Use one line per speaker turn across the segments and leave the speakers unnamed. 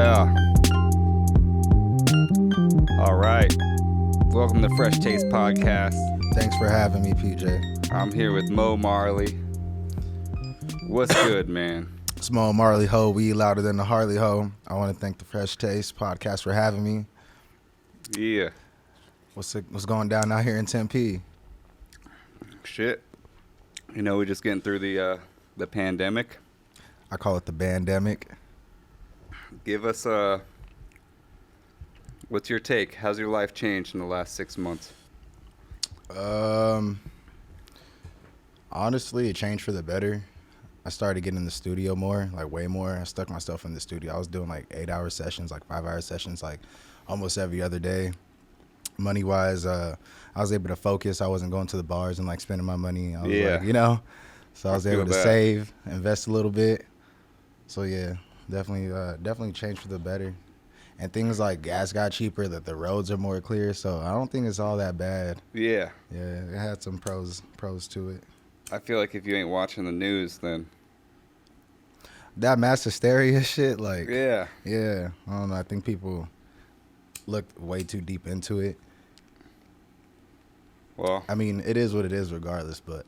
Yeah. All right. Welcome to Phresh Taste Podcast.
Thanks for having me, PJ.
I'm here with Moe Marley. What's good, man?
It's Moe Marley Ho. We louder than the Harley Ho. I want to thank the Phresh Taste Podcast for having me.
Yeah.
What's going down out here in Tempe?
Shit. You know, we're just getting through the pandemic.
I call it the bandemic.
Give us what's your take? How's your life changed in the last 6 months?
Honestly, it changed for the better. I started getting in the studio more, like way more. I stuck myself in the studio. I was doing like 8-hour sessions, like 5-hour sessions, like almost every other day. Money-wise, I was able to focus. I wasn't going to the bars and like spending my money. I was like, you know, so I was able to save, invest a little bit. So yeah, definitely changed for the better. And things like gas got cheaper, that the roads are more clear. So I don't think it's all that bad.
Yeah.
Yeah, it had some pros to it.
I feel like if you ain't watching the news, then
that mass hysteria shit, like,
yeah,
I don't know. I think people looked way too deep into it.
Well,
I mean, it is what it is regardless, but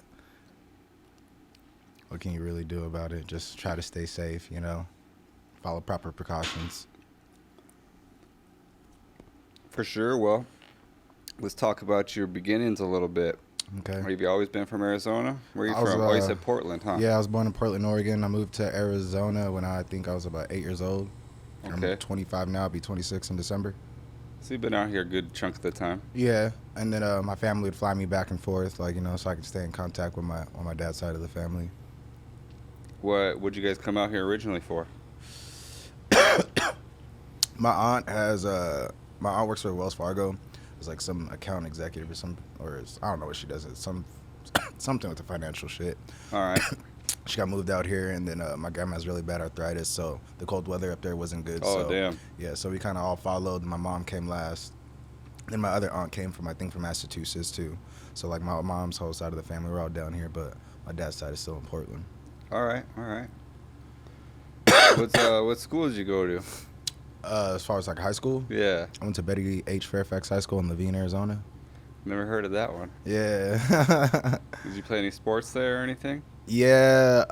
what can you really do about it? Just try to stay safe, you know, follow proper precautions.
For sure. Well, let's talk about your beginnings a little bit.
Okay.
Have you always been from Arizona? Where are you from? You said Portland, huh?
Yeah, I was born in Portland, Oregon. I moved to Arizona when I think I was about 8 years old.
Okay.
I'm 25 now. I'll be 26 in December.
So you've been out here a good chunk of the time.
Yeah, and then my family would fly me back and forth, like, you know, so I could stay in contact with my dad's side of the family.
What would you guys come out here originally for?
My aunt works for Wells Fargo. It's like some account executive or I don't know what she does. It's something with the financial shit.
All right.
She got moved out here, and then my grandma has really bad arthritis, so the cold weather up there wasn't good.
Oh,
so,
damn.
Yeah, so we kind of all followed. My mom came last. Then my other aunt came from Massachusetts, too. So, like, my mom's whole side of the family, we're all down here, but my dad's side is still in Portland.
All right. What school did you go to?
As far as, like, high school?
Yeah.
I went to Betty H. Fairfax High School in Levine, Arizona.
Never heard of that one.
Yeah.
Did you play any sports there or anything?
Yeah,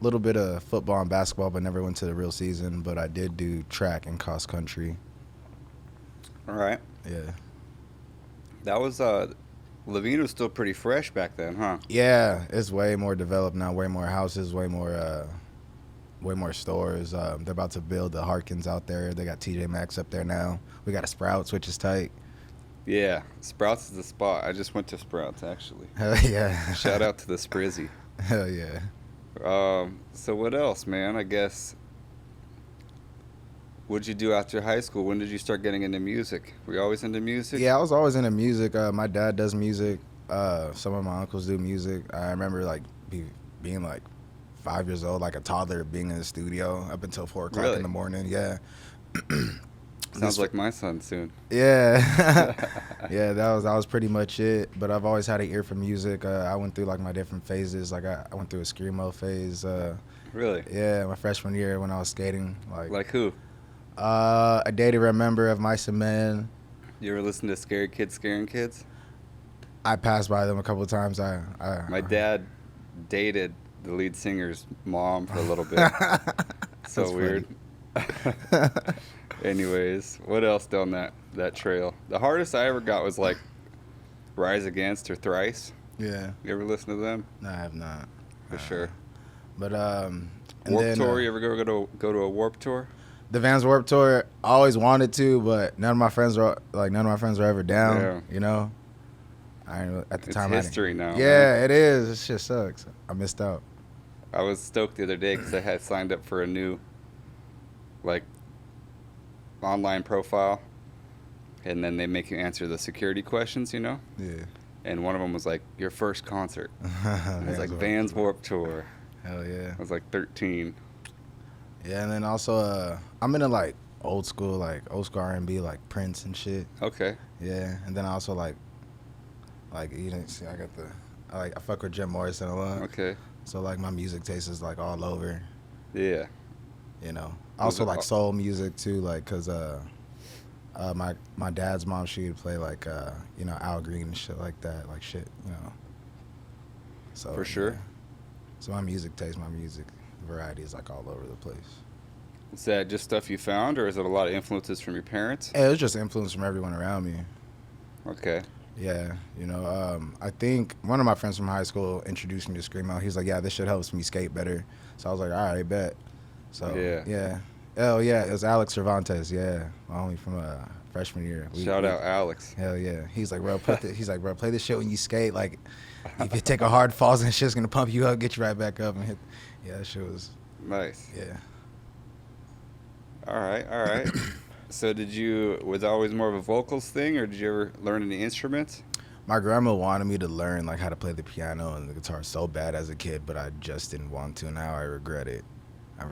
little bit of football and basketball, but never went to the real season. But I did do track and cross country.
All right.
Yeah.
That was Levine was still pretty fresh back then, huh?
Yeah, it's way more developed now. Way more houses. Way more stores. They're about to build the Harkins out there. They got TJ Maxx up there now. We got a Sprouts, which is tight.
Yeah, Sprouts is the spot. I just went to Sprouts, actually.
Hell yeah.
Shout out to the Sprizzy.
Hell yeah.
So what else, man? I guess, what'd you do after high school? When did you start getting into music? Were you always into music?
Yeah, I was always into music. My dad does music. Some of my uncles do music. I remember, like, being, like, 5 years old, like a toddler, being in the studio up until 4 o'clock in the morning. Yeah.
Sounds like my son soon.
Yeah. Yeah, that was pretty much it. But I've always had an ear for music. I went through like my different phases. Like I went through a screamo phase.
Really?
Yeah, my freshman year when I was skating.
Like who?
I dated a member of Mice and Men.
You ever listen to Scary Kids Scaring Kids?
I passed by them a couple of times.
My dad dated the lead singer's mom for a little bit. So weird. Anyways, what else down that trail? The hardest I ever got was like Rise Against or Thrice.
Yeah.
You ever listen to them?
No, I have not.
For sure.
But
Warped Tour. You ever go to a Warped Tour?
The Vans Warped Tour. I always wanted to, but none of my friends were ever down. Yeah. You know. At the time.
It's history now.
Yeah,
man.
It is. This shit sucks. I missed out.
I was stoked the other day because I had signed up for a new, like, online profile, and then they make you answer the security questions, you know?
Yeah.
And one of them was like, your first concert. I was like, Vans Warped Tour.
Hell yeah.
I was like 13.
Yeah, and then also, I'm into like old school R&B, like Prince and shit.
Okay.
Yeah, and then I also like you didn't see, I fuck with Jim Morrison a lot.
Okay.
So like my music taste is like all over.
Yeah.
You know, Also like soul music too, like cause my dad's mom, she would play like you know, Al Green and shit like that, like shit, you know. So
For sure.
yeah. So my music taste, my music variety is like all over the place.
Is that just stuff you found, or is it a lot of influences from your parents?
Yeah, it was just influence from everyone around me.
Okay.
Yeah, you know, I think one of my friends from high school introduced me to Screamo. He's like, yeah, this shit helps me skate better. So I was like, all right, bet. So yeah. Oh yeah, it was Alex Cervantes. Yeah, my homie from freshman year.
Shout out Alex.
Hell yeah. He's like, bro, play this shit when you skate. Like, if you take a hard falls, and shit's gonna pump you up, get you right back up and hit. Yeah, that shit was
nice.
Yeah.
All right. So was it always more of a vocals thing, or did you ever learn any instruments?
My grandma wanted me to learn like how to play the piano and the guitar so bad as a kid, but I just didn't want to. Now I regret it.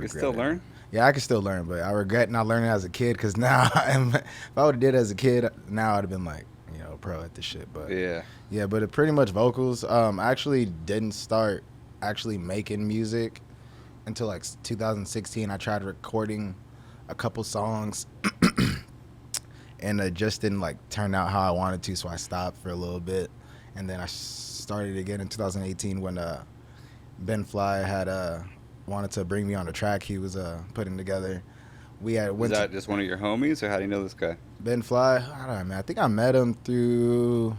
You still learn?
Yeah, I can still learn, but I regret not learning as a kid, because now if I would have did it as a kid, now I'd have been like, you know, pro at this shit. But yeah, but it pretty much vocals. I actually didn't start actually making music until like 2016. I tried recording a couple songs and it just didn't like turn out how I wanted to, so I stopped for a little bit, and then I started again in 2018 when Ben Fly had wanted to bring me on the track he was putting together. Was
that just one of your homies, or how do you know this guy?
Ben Fly? I don't know, man. I think I met him through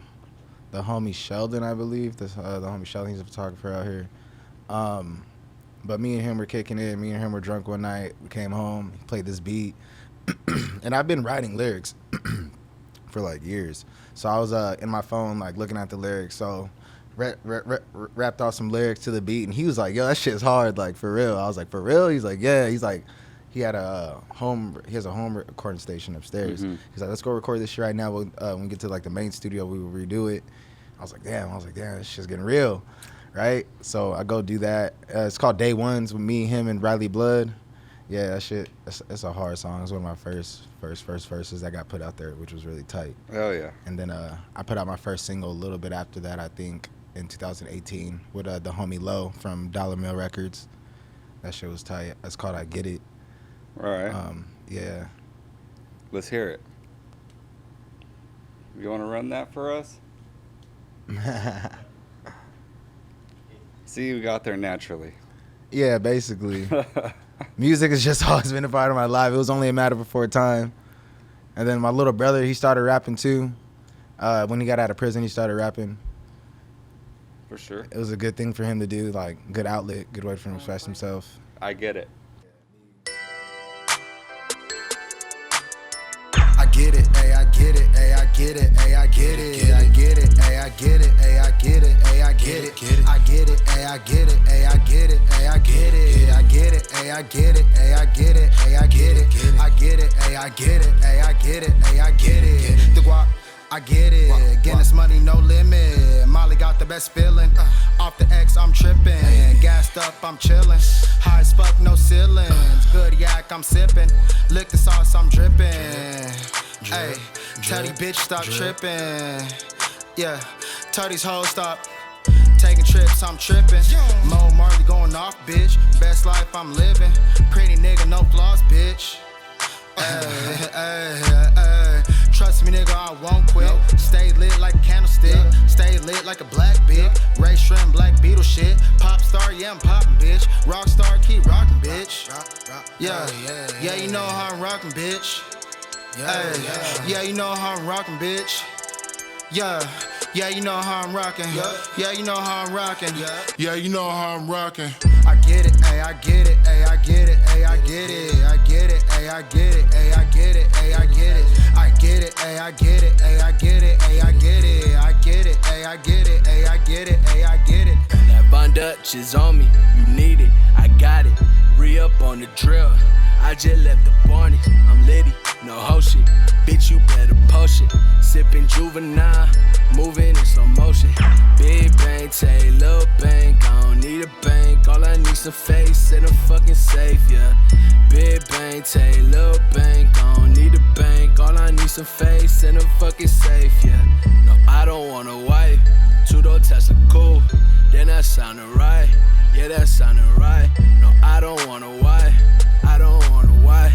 the homie Sheldon, I believe. The homie Sheldon, he's a photographer out here. But me and him were kicking it. Me and him were drunk one night. We came home. He played this beat. And I've been writing lyrics for like years. So I was in my phone like looking at the lyrics. So rapped off some lyrics to the beat. And he was like, yo, that shit's hard, like for real. I was like, for real? He's like, yeah. He's like, he has a home recording station upstairs.
Mm-hmm.
He's like, let's go record this shit right now. When we get to like the main studio, we will redo it. I was like, damn, this shit's getting real. Right? So I go do that. It's called Day Ones with me, him, and Riley Blood. Yeah, that shit, it's a hard song. It's one of my first verses that got put out there, which was really tight.
Oh, yeah.
And then I put out my first single a little bit after that, I think, in 2018 with the homie Low from Dollar Mill Records. That shit was tight. It's called I Get It.
All right.
Yeah.
Let's hear it. You want to run that for us? See, we got there naturally.
Yeah, basically. Music has just always been a part of my life. It was only a matter before time. And then my little brother, he started rapping too. When he got out of prison, he started rapping.
For sure.
It was a good thing for him to do, like good outlet, good way for him to express himself.
I get it.
I get it, ay, I get it, ay, I get it, ay, I get it, I get it, ay, I get it, ay, I get it, ay, I get it, I get it, ay, I get it, ay, I get it, ay, I get it, I get it, ay, I get it, ay, I get it, ay, I get it, I get it, ay, I get it, ay, I get it, ay, I get it, the guap. I get it, getting this money, no limit. Molly got the best feeling. Off the X, I'm tripping. Gassed up, I'm chilling. High as fuck, no ceilings. Good yak, I'm sipping. Lick the sauce, I'm dripping. Hey, tell these bitch stop tripping. Yeah, tell these hoes stop taking trips, I'm tripping. Moe Marley going off, bitch. Best life I'm living. Pretty nigga, no flaws, bitch. Trust me, nigga, I won't quit. Stay lit like a candlestick. Stay lit like a black bitch. Ray Shrimp, Black Beetle shit. Pop star, yeah, I'm poppin', bitch. Rockstar, keep rockin', bitch. Yeah, you know how I'm rockin', bitch. Yeah, you know how I'm rockin', bitch. Yeah, you know how I'm rockin'. Yeah, you know how I'm rockin'. Yeah, you know how I'm rockin'. I get it, ay, I get it, ay, I get it, ay, I get it, I get it, ay, I get it, ay, I get it, ay, I get it, I get it, ay, I get it, ay, I get it, ay, I get it, I get it, ay, I get it, ay, I get it, ay, I get it.
That Von Dutch is on me, you need it, I got it. Re-up on the drill, I just left the Barney. I'm litty, no hoe shit, bitch you better post it. Sippin' juvenile, moving in slow motion. Big bang, take little bank, I don't need a bank. All I need some face and a fucking safe, yeah. Big bang, take little bank, I don't need a bank. All I need some face and a fucking safe, yeah. No, I don't want a wife, two-door Tesla cool, then that sounded right. Yeah, that sounded right. No, I don't want a wife, I don't want a wife.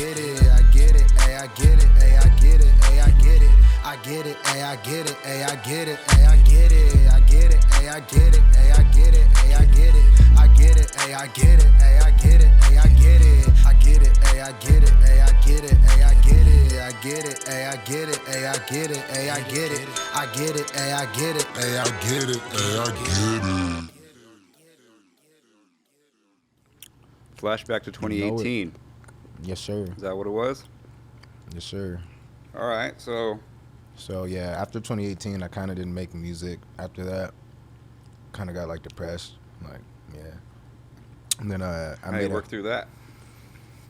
get it, I get it, ay, I get it, ay, I get it, ay, I get it, I get it, ay, I get it, ay, I get it, ay, I get it, I get it, ay, I get it, ay, I get it, ay, I get it, I get it, ay, I get it, ay, I get it, ay, I get it, I get it, ay, I get it, ay, I get it, ay, I get it, I get it, ay, I get it, ay, I get it, ay, I get it, I get it, ay, I get it, ay, I get it, ay, I get it.
Flashback to 2018.
Yes, sir.
Is that what it was?
Yes, sir.
All right. So
yeah, after 2018, I kind of didn't make music. After that, kind of got like depressed. Like, yeah. And then I
how you work through that?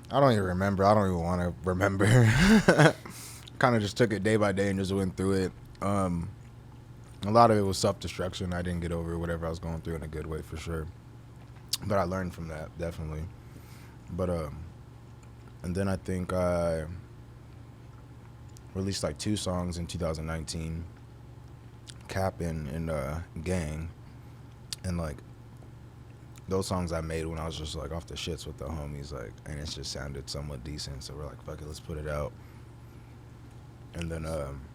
I don't even remember. I don't even want to remember. Kind of just took it day by day and just went through it. A lot of it was self-destruction. I didn't get over whatever I was going through in a good way, for sure. But I learned from that, definitely. But and then I think I released like 2 songs in 2019, Cap and Gang, and like those songs I made when I was just like off the shits with the homies, like, and it just sounded somewhat decent, so we're like, fuck it, let's put it out. And then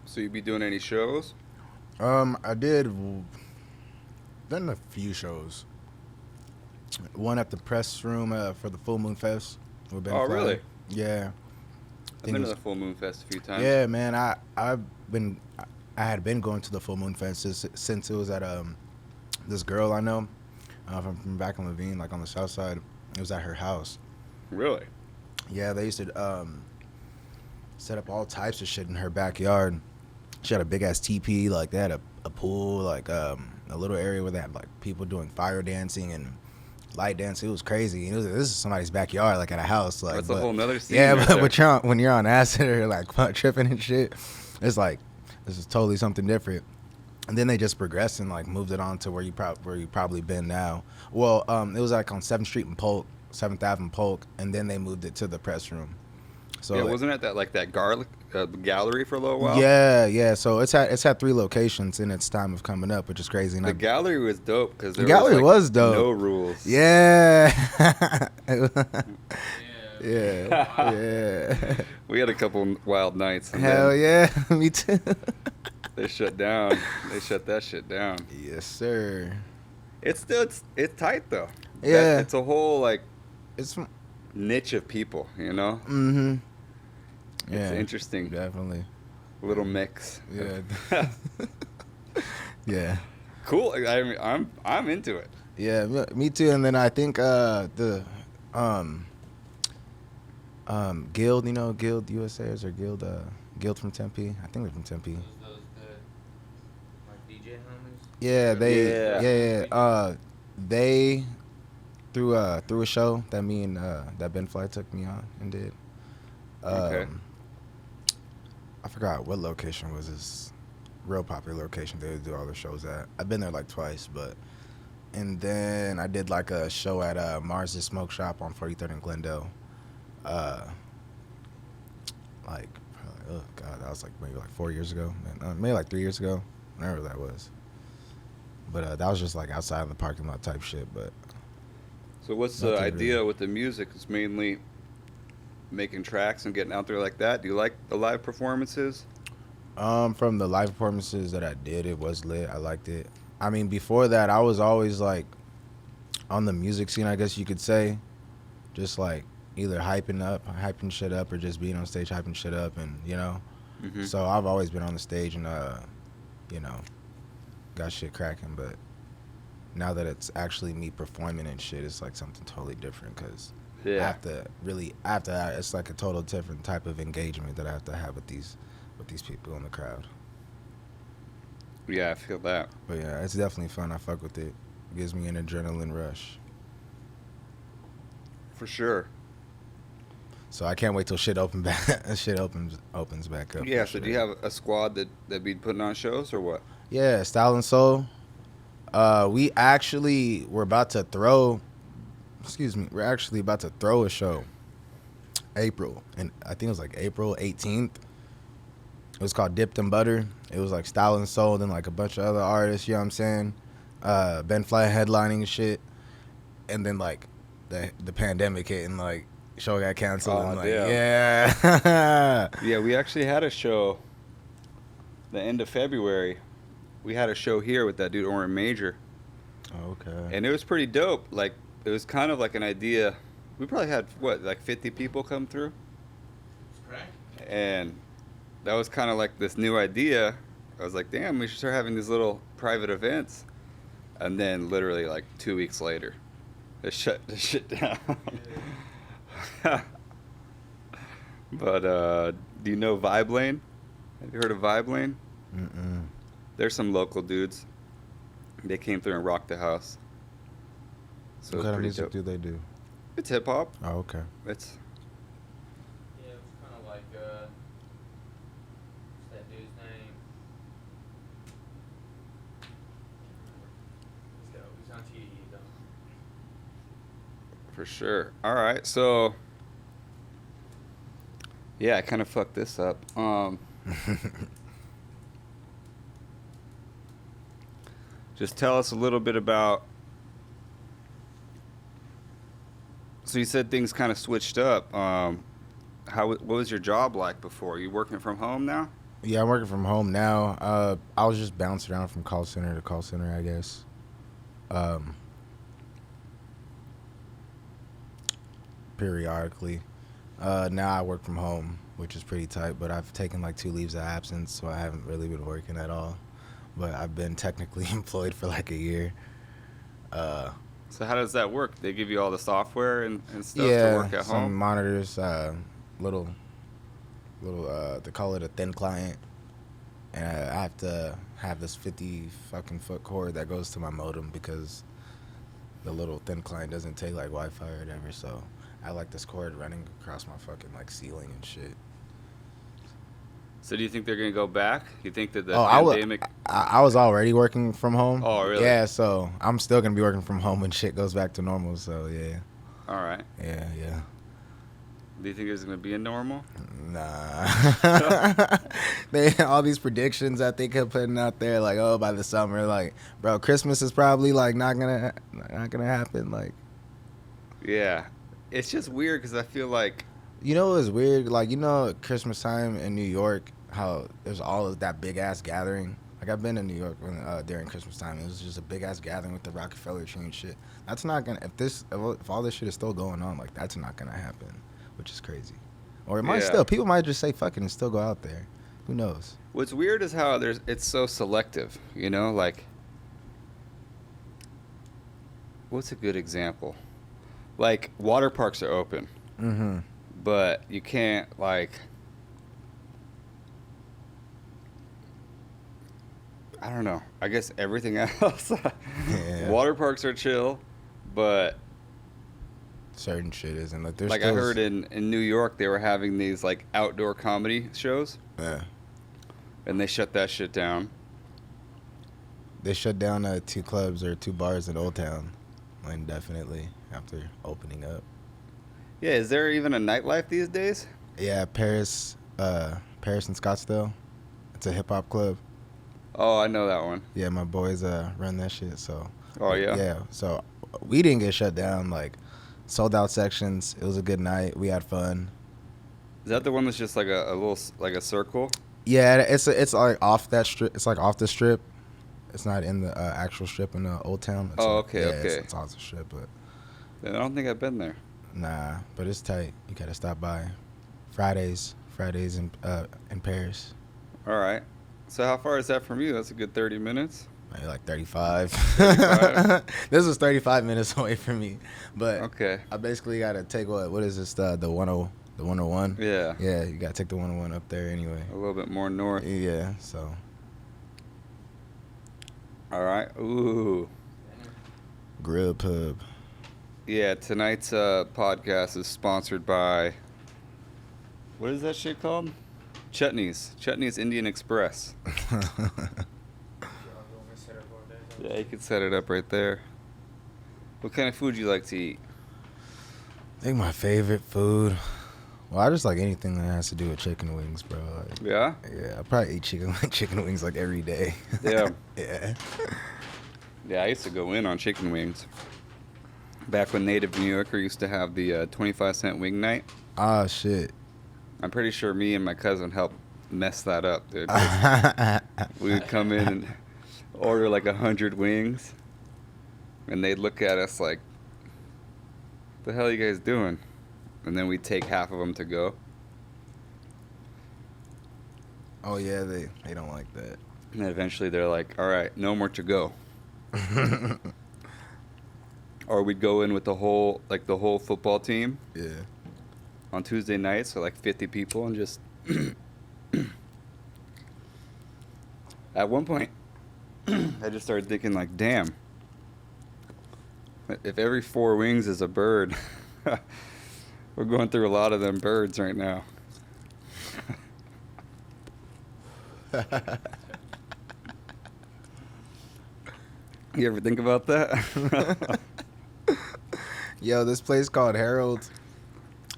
So you be doing any shows?
I did done a few shows. One at the press room for the Full Moon Fest. With Ben
Oh,
Fly.
really?
Yeah.
I've been to the Full Moon Fest a few times.
Yeah, man. I had been going to the Full Moon Fest since it was at this girl I know from back in Levine, like on the south side. It was at her house.
Really?
Yeah, they used to set up all types of shit in her backyard. She had a big ass teepee, like they had a pool, like a little area where they had like people doing fire dancing and light dancing. It was crazy. This is somebody's backyard, like at a house. Like,
that's a whole nother scene.
Yeah,
right
but when you're on acid or like tripping and shit, it's like this is totally something different. And then they just progressed and like moved it on to where you probably been now. Well, it was like on 7th Street and Polk, 7th Ave and Polk, and then they moved it to the press room. So
yeah,
like,
wasn't it that like that garlic gallery for a little while?
Yeah. So it's had 3 locations in its time of coming up, which is crazy. And
the gallery was dope because
the gallery was dope.
No rules.
Yeah. yeah.
We had a couple wild nights. And
Hell yeah, me too.
They shut down. They shut that shit down.
Yes, sir.
It's still it's tight though.
Yeah.
It's a whole like
It's
niche of people, you know.
Mm-hmm.
It's interesting.
Definitely.
Little mix.
Yeah. Yeah.
Cool. I mean, I'm into it.
Yeah, me too. And then I think the Guild, Guild USA's or Guild from Tempe. I think they're from Tempe.
Those like DJ homies?
Yeah, they through a show that me and that Ben Fly took me on and did.
Okay.
I forgot what location was this real popular location they would do all the shows at. I've been there like twice, and then I did like a show at Mars' Smoke Shop on 43rd and Glendale. Like, oh god, that was like maybe like 4 years ago, maybe like 3 years ago, whenever that was. But that was just like outside of the parking lot type shit. But
So what's the idea with the music? It's mainly making tracks and getting out there like that. Do you like the live performances?
From the live performances that I did, it was lit. I liked it. I mean, before that, I was always like on the music scene, I guess you could say, just like either hyping shit up, or just being on stage hyping shit up, and
Mm-hmm.
So I've always been on the stage and got shit cracking. But now that it's actually me performing and shit, it's like something totally different, because I have to it's like a total different type of engagement that I have to have with these people in the crowd.
Yeah, I feel that.
But yeah, it's definitely fun. I fuck with it. It gives me an adrenaline rush.
For sure.
So I can't wait till shit opens back up.
Yeah, so do you have a squad that be putting on shows or what?
Yeah, Style and Soul. We actually we're actually about to throw a show April, and I think it was like April 18th. It was called Dipped in Butter. It was like Style and Soul and like a bunch of other artists, you know what I'm saying? Ben Fly headlining and shit. And then like the pandemic hit, and like show got canceled.
Oh,
I'm like,
damn.
yeah.
Yeah, we actually had a show the end of February. We had a show here with that dude, Oren Major.
Okay.
And it was pretty dope. Like, it was kind of like an idea. We probably had, like 50 people come through? And that was kind of like this new idea. I was like, damn, we should start having these little private events. And then literally like 2 weeks later, they shut the shit down. But do you know Vibe Lane? Have you heard of Vibe Lane?
Mm-mm.
There's some local dudes. They came through and rocked the house. So
What
it's
kind of
pretty
music
dope.
do they do?
It's hip hop.
Oh, okay.
It's
Yeah, it was kind of like, what's that dude's name? He's on TV, though.
for sure. All right, so yeah, I kind of fucked this up. Just tell us a little bit about. So you said things kind of switched up. What was your job like before? You working from home now?
Yeah, I'm working from home now. I was just bouncing around from call center to call center, I guess. Periodically. Now I work from home, which is pretty tight, but I've taken like 2 leaves of absence, so I haven't really been working at all. But I've been technically employed for like a year.
So how does that work? They give you all the software and stuff
Yeah,
to work at
some
home?
monitors, little, they call it a thin client. And I have to have this 50 fucking foot cord that goes to my modem because the little thin client doesn't take like Wi-Fi or whatever. So I like this cord running across my fucking like ceiling and shit.
So do you think they're going to go back? You think that the
I
pandemic...
was already working from home.
Oh, really?
Yeah, so I'm still going to be working from home when shit goes back to normal. So yeah.
All right.
Yeah.
Do you think there's going to be a normal?
Nah. All these predictions that they kept putting out there, like, oh, by the summer, like, bro, Christmas is probably like not gonna happen. Like,
Yeah. It's just weird because I feel like...
you know what was weird? Like, you know, at Christmas time in New York, how there's all of that big ass gathering. Like, I've been in New York during Christmas time. It was just a big ass gathering with the Rockefeller tree and shit. That's not gonna if all this shit is still going on, like, that's not gonna happen, which is crazy. Or it might
Yeah.
still. People might just say fuck it and still go out there. Who knows?
What's weird is how it's so selective, you know? Like, what's a good example? Like, water parks are open,
Mm-hmm.
but you can't, like... I don't know. I guess everything else...
Yeah.
Water parks are chill, but...
Certain shit isn't. Like, there's
Like, I heard in New York, they were having these, like, outdoor comedy shows,
Yeah.
and they shut that shit down.
They shut down 2 clubs or 2 bars in Old Town indefinitely after opening up.
Yeah, is there even a nightlife these days?
Yeah, Paris and Scottsdale. It's a hip hop club.
Oh, I know that one.
Yeah, my boys run that shit. So.
Oh, yeah?
Yeah. So we didn't get shut down. Like, sold out sections. It was a good night. We had fun.
Is that the one that's just like a little, like a circle?
Yeah, it's like off that strip. It's like off the strip. It's not in the actual strip in Old Town. It's
Okay.
It's off the strip, but
I don't think I've been there.
nah. But it's tight. You gotta stop by. Fridays in Paris.
All right. So how far is that from you? That's a good 30 minutes.
Maybe like 35.
35?
This was 35 minutes away from me, but
Okay.
I basically gotta take what is this? The 101.
Yeah.
Yeah, you gotta take the 101 up there anyway.
A little bit more north.
Yeah, so
All right. Ooh.
grill pub.
Yeah. Tonight's podcast is sponsored by. What is that shit called? Chutney's Indian Express. Yeah, you can set it up right there. What kind of food you like to eat?
I think my favorite food. Well, I just like anything that has to do with chicken wings, bro. Like,
Yeah.
yeah, I probably eat chicken wings like every day.
Yeah.
Yeah.
Yeah, I used to go in on chicken wings. Back when Native New Yorker used to have the 25-cent wing night.
Ah, shit.
I'm pretty sure me and my cousin helped mess that up, dude. 'Cause we would come in and order like 100 wings, and they'd look at us like, "The hell are you guys doing?" And then we'd take half of them to go.
Oh, yeah, they don't like that.
And then eventually they're like, "All right, no more to go." Or we'd go in with the whole football team
Yeah.
on Tuesday nights, so like 50 people, and just at one point I just started thinking like, damn, if every 4 wings is a bird, we're going through a lot of them birds right now. You ever think about that?
Yo, this place called Harold's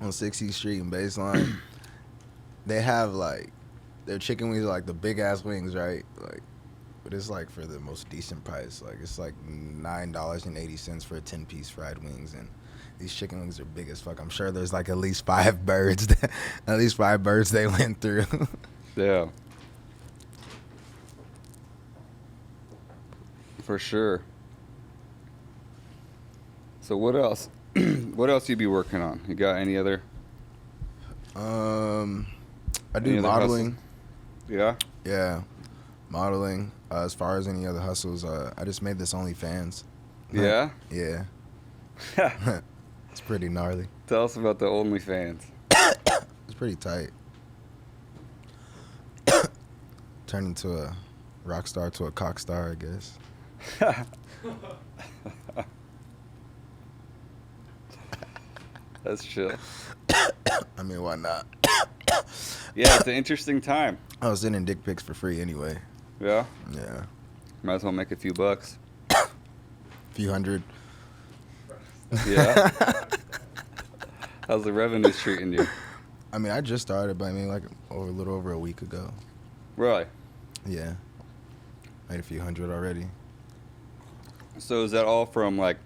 on 60th Street in Baseline. They have like their chicken wings are like the big ass wings, right? Like, but it's like for the most decent price. Like it's like $9.80 for a 10-piece fried wings, and these chicken wings are big as fuck. I'm sure there's like at least 5 birds. At least 5 birds they went through.
Yeah. For sure. So what else? What else you be working on? You got any other?
I
Any
do
other
modeling.
Yeah.
Yeah, modeling. As far as any other hustles, I just made this OnlyFans.
Yeah.
Yeah, it's pretty gnarly.
Tell us about the OnlyFans.
It's pretty tight. Turned into a rock star to a cock star, I guess.
That's chill.
I mean, why not?
Yeah, it's an interesting time.
I was sending dick pics for free anyway.
Yeah.
Yeah,
Might as well make a few bucks.
few hundred.
Yeah. How's the revenue treating you?
I mean, I just started, but I mean, like a little over a week ago.
Really?
Yeah, made a few hundred already.
So is that all from like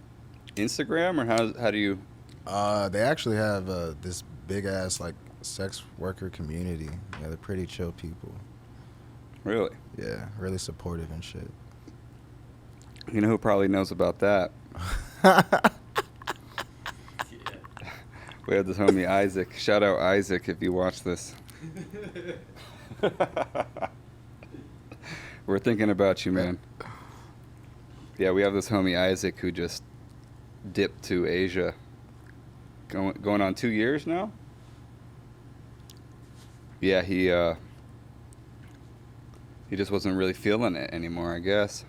Instagram, or how do you?
They actually have this big ass like sex worker community. Yeah, they're pretty chill people.
Really?
Yeah, really supportive and shit.
You know who probably knows about that? We have this homie Isaac. Shout out Isaac if you watch this. We're thinking about you, man. Yeah, we have this homie Isaac who just dipped to Asia. Going on 2 years now? Yeah, he just wasn't really feeling it anymore, I guess.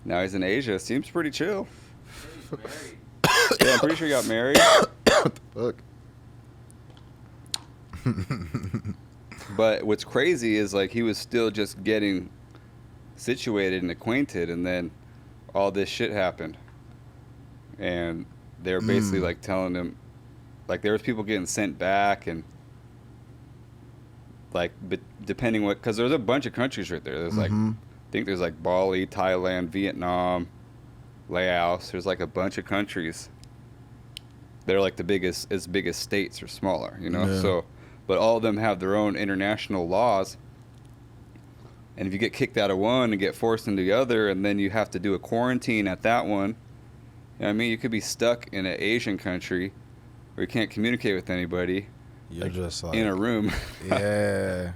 Now he's in Asia. Seems pretty chill. Yeah, I'm pretty sure he got married.
Fuck.
But what's crazy is like he was still just getting situated and acquainted, and then all this shit happened. And they were basically like telling him, like there was people getting sent back, and like depending what, because there's a bunch of countries right there. There's like, I think there's like Bali, Thailand, Vietnam, Laos. There's like a bunch of countries. They're like the biggest, as big as states or smaller, you know.
Yeah.
So, but all of them have their own international laws. And if you get kicked out of one and get forced into the other, and then you have to do a quarantine at that one, you know what I mean, you could be stuck in an Asian country where you can't communicate with anybody.
You're just like
in a room.
Yeah.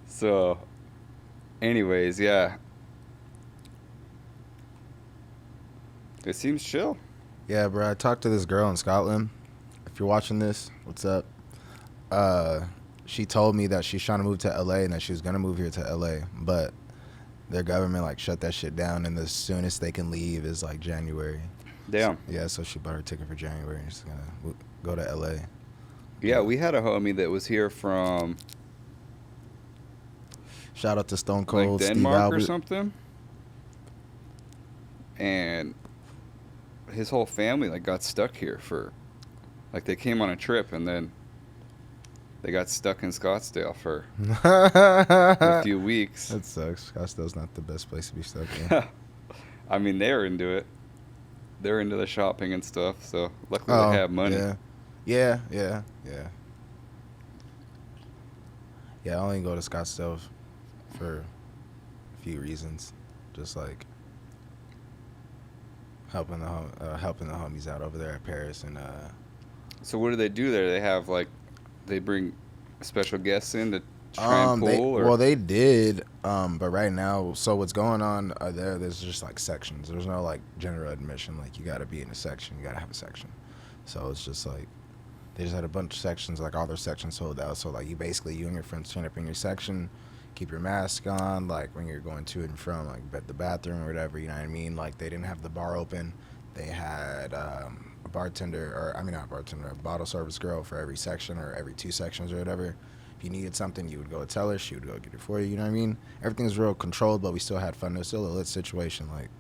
So, anyways, yeah. It seems chill.
Yeah, bro. I talked to this girl in Scotland. If you're watching this, what's up? She told me that she's trying to move to LA and that she was gonna move here to LA, but their government like shut that shit down, and the soonest they can leave is like January.
Damn.
Yeah, so she bought her ticket for January and she's gonna go to LA.
Yeah, we had a homie that was here from
Shout out to Stone
like
Cold, Steve
Denmark
Albert.
or something. And his whole family like got stuck here for like they came on a trip and then they got stuck in Scottsdale for a few weeks.
That sucks. Scottsdale's not the best place to be stuck in.
I mean, they're into it. They're into the shopping and stuff. So luckily they have money.
Yeah. I only go to Scottsdale for a few reasons, just like helping the homies out over there at Paris, and
So what do they do there? They have like, they bring special guests in to try and pull?
They did, but right now, so what's going on there's just like sections. There's no like general admission, like you got to be in a section, you got to have a section. So it's just like they just had a bunch of sections, like all their sections sold out. So like you and your friends turn up in your section, keep your mask on, like when you're going to and from like the bathroom or whatever, you know what I mean? Like they didn't have the bar open. They had a bottle service girl for every section or every 2 sections or whatever. If you needed something, you would go tell her, she would go get it for you, you know what I mean? Everything's real controlled, but we still had fun. It was still a lit situation. Like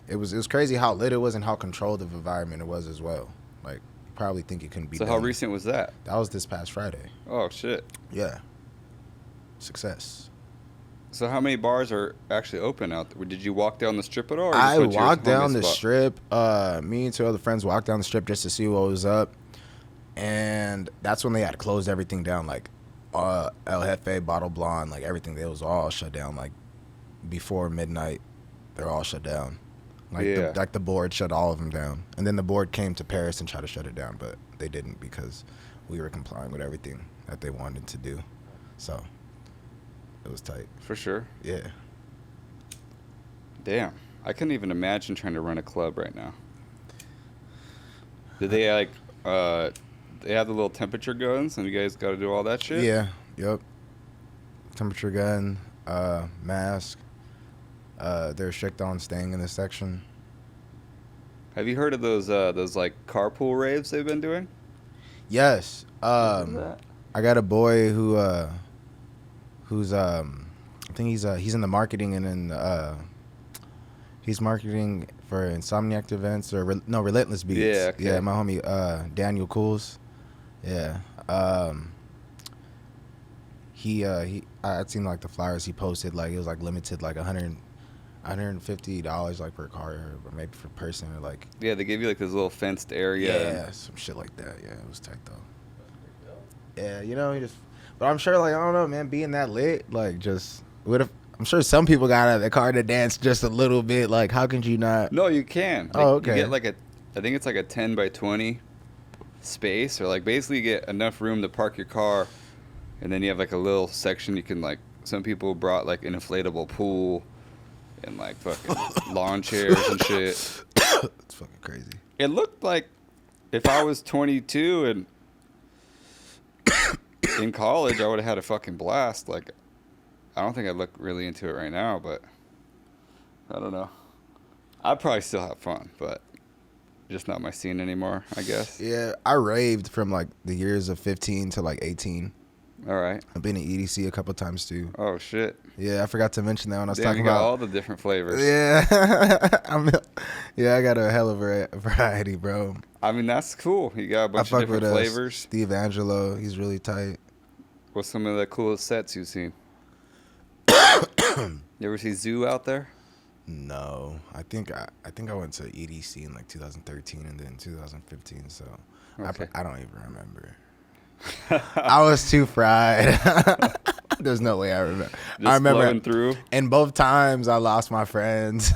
it was crazy how lit it was and how controlled of environment it was as well. Like you probably think it couldn't be
So
done.
how recent was that?
That was this past Friday.
Oh, shit.
Yeah. Success.
So how many bars are actually open out there? Did you walk down the strip at all? Or
I
just went to your
walked down
homie
the
spot?
strip. Me and 2 other friends walked down the strip just to see what was up. And that's when they had closed everything down, like El Jefe, Bottle Blonde, like everything. They was all shut down, like before midnight. They're all shut down. Like,
Yeah.
the board shut all of them down. And then the board came to Paris and tried to shut it down, but they didn't because we were complying with everything that they wanted to do. So it was tight.
For sure.
Yeah.
Damn. I couldn't even imagine trying to run a club right now. Did they like, they have the little temperature guns and you guys got to do all that shit?
Yeah. Yep. Temperature gun, mask. They're strict on staying in this section.
Have you heard of those like carpool raves they've been doing?
Yes.
What is
I
that?
got a boy who's I think he's in the marketing and he's marketing for Insomniac events or Relentless Beats.
Yeah, okay.
Yeah, my homie Daniel Cools. Yeah. I'd seen like the flyers he posted, like it was like limited like $150 like per car or maybe per person or like
Yeah, they give you like this little fenced area.
yeah, some shit like that. Yeah, it was tight though. Yeah, but I'm sure like I don't know, man, being that lit, like just what if I'm sure some people got out of the car to dance just a little bit. Like how could you not?
No, you can. Like,
Oh, okay.
You get like I think it's like a 10 by 20 space, or like basically you get enough room to park your car, and then you have like a little section you can like. Some people brought like an inflatable pool, and like fucking lawn chairs and shit.
It's fucking crazy.
It looked like if I was 22 and in college, I would have had a fucking blast. Like, I don't think I'd look really into it right now, but I don't know. I'd probably still have fun, but just not my scene anymore, I guess.
Yeah, I raved from like the years of 15 to like 18.
All right.
I've been to EDC a couple times too.
Oh, shit.
Yeah, I forgot to mention that when I was
Damn,
talking
you got
about
all the different flavors.
Yeah, I got a hell of a variety, bro.
I mean, that's cool. You got a
I
bunch of
fuck
different
with
flavors.
Steve Angelo. He's really tight.
What's some of the coolest sets you've seen? You ever see Zoo out there?
No, I think I went to EDC in like 2013 and then 2015. So
Okay.
I don't even remember. I was too fried. There's no way I remember.
Just
I remember
flowing through?
and both times I lost my friends.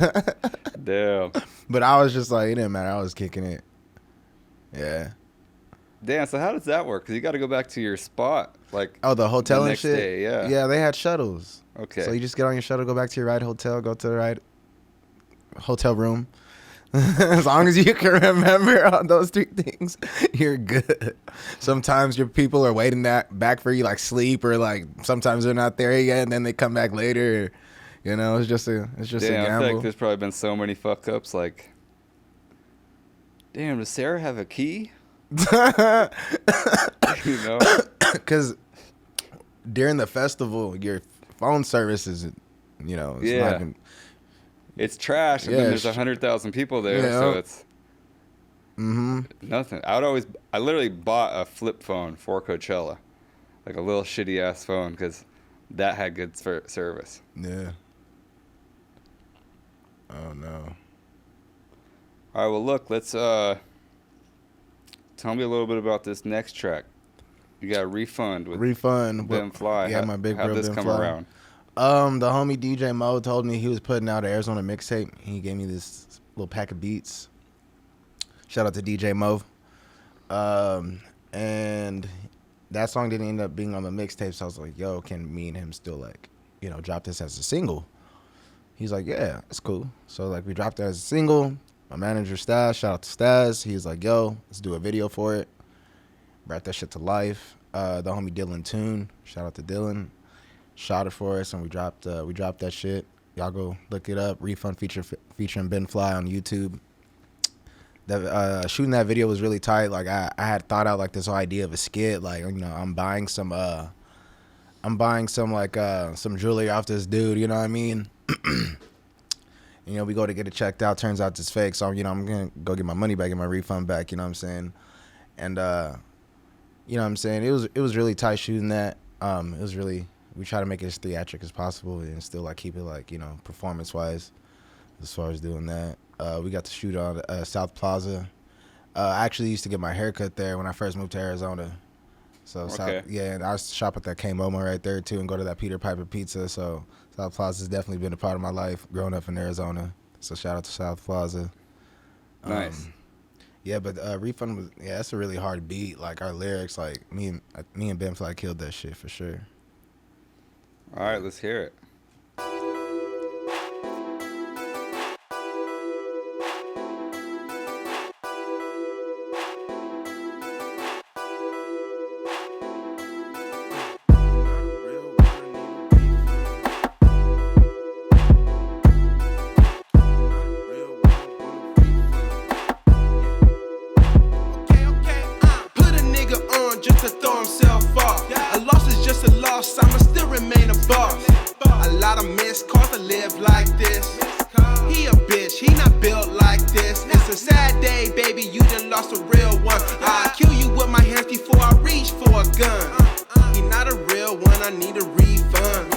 Damn.
But I was just like, it didn't matter. I was kicking it. Yeah.
Damn, so how does that work? Because you got to go back to your spot. Like,
Oh, the hotel
The
and
next
shit.
day, yeah.
Yeah, they had shuttles.
okay.
So you just get on your shuttle, go back to your right hotel, go to the right hotel room. As long as you can remember on those 3 things, you're good. Sometimes your people are waiting back for you, like sleep, or like sometimes they're not there yet, and then they come back later. You know, it's just a
Damn,
gamble.
I feel like there's probably been so many fuck ups. Like, damn, does Sarah have a key? You know?
Because during the festival, your phone service is, it's
Yeah.
not even,
It's trash, and
Yeah,
then there's
it's
100,000 people there,
Yeah.
so it's
mm-hmm.
nothing. I literally bought a flip phone for Coachella, like a little shitty ass phone, because that had good service.
Yeah. Oh no.
All right, well, look, let's tell me a little bit about this next track. You got Refund with Ben Fly.
Yeah, my big bro
How'd this
Ben
come
Fly.
around?
The homie DJ Moe told me he was putting out an Arizona mixtape. He gave me this little pack of beats. Shout out to DJ Moe. And that song didn't end up being on the mixtape, so I was like, yo, can me and him still, like, you know, drop this as a single? He's like, yeah, that's cool. So, like, we dropped it as a single. My manager, Stas, shout out to Stas. He was like, yo, let's do a video for it. Brought that shit to life. The homie Dylan Toon, shout out to Dylan, shot it for us, and we dropped that shit. Y'all go look it up. Refund featuring Ben Fly on YouTube. That shooting that video was really tight. Like I had thought out like this whole idea of a skit. Like, you know, I'm buying some some jewelry off this dude. You know what I mean? You know, we go to get it checked out. Turns out it's fake. So, you know, I'm gonna go get my money back and my refund back. You know what I'm saying? And you know what I'm saying? It was really tight shooting that. It was really, we try to make it as theatric as possible and still like keep it like, you know, performance wise as far as doing that. We got to shoot on South Plaza. I actually used to get my haircut there when I first moved to Arizona. So
Okay.
and I used to shop at that K-Momo right there too and go to that Peter Piper Pizza. So South Plaza has definitely been a part of my life growing up in Arizona. So shout out to South Plaza.
Nice.
Yeah, but Refund was, yeah, that's a really hard beat. Like our lyrics, like me and Ben Fly killed that shit for sure.
All right, let's hear it.
Put a nigga on just to throw himself off. A loss is just a loss, I'ma still remain a boss. A lot of missed calls to live like this. He a bitch, he not built like this. It's a sad day, baby, you done lost a real one. I'll kill you with my hands before I reach for a gun. He not a real one, I need a refund.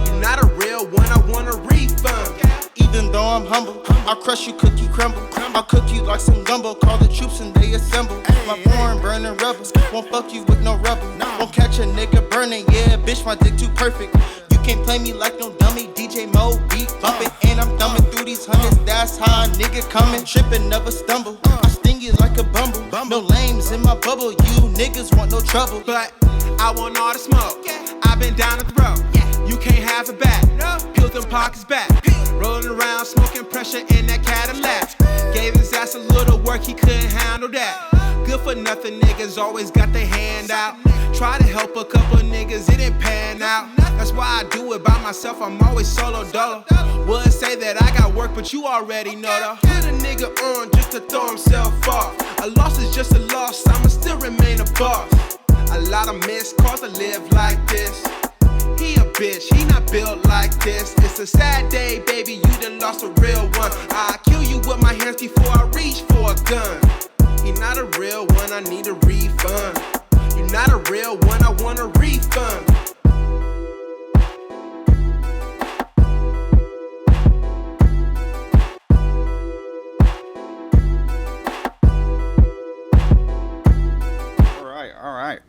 You not a real one, I want a refund.
Even though I'm humble, I'll crush you, cookie crumble. I'll cook you like some gumbo, call the troops and they assemble. My foreign burning rebels, won't fuck you with no rubber. Won't catch a nigga burning, yeah, bitch, my dick too perfect. You can't play me like no dummy, DJ Moe beat bumping. And I'm thumbing through these hundreds, that's how a nigga coming. Tripping, never stumble, I sting you like a bumble. No lames in my bubble, you niggas want no trouble.
But I want all the smoke. I've been down the throat. You can't have it back. Peeled them pockets back. Rolling around, smoking pressure in that Cadillac. Gave his ass a little work, he couldn't handle that. Good for nothing niggas always got their hand out. Try to help a couple niggas, it didn't pan out. That's why I do it by myself, I'm always solo dolo. Wouldn't say that I got work, but you already know though. Put a nigga on just to throw himself off. A loss is just a loss, I'ma still remain a boss. A lot of missed calls to live like this. He a bitch, he not built like this. It's a sad day, baby, you done lost a real one. I'll kill you with my hands before I reach for a gun. He not a real one, I need a refund. You not a real one, I want a refund.
All right.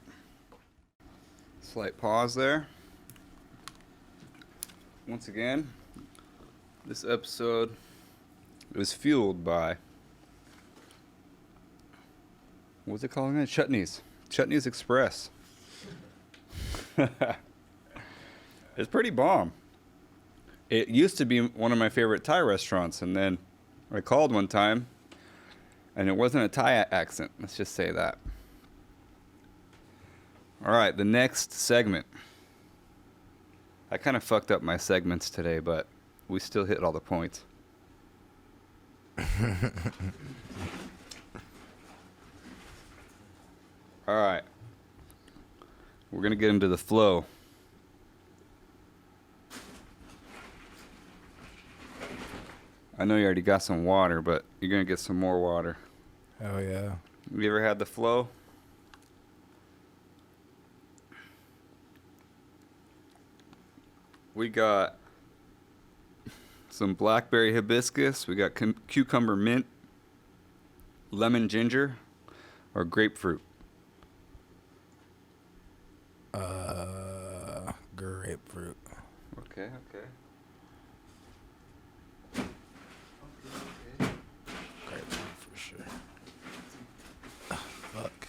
Slight pause there. Once again, this episode was fueled by, what's it called again? Chutney's Express. It's pretty bomb. It used to be one of my favorite Thai restaurants, and then I called one time, and it wasn't a Thai accent. Let's just say that. All right, the next segment. I kind of fucked up my segments today, but we still hit all the points. All right. We're going to get into the flow. I know you already got some water, but you're going to get some more water.
Hell yeah.
Have you ever had the flow? We got some blackberry hibiscus. We got cucumber mint. lemon ginger or grapefruit?
Grapefruit.
Okay.
Grapefruit for sure. Fuck.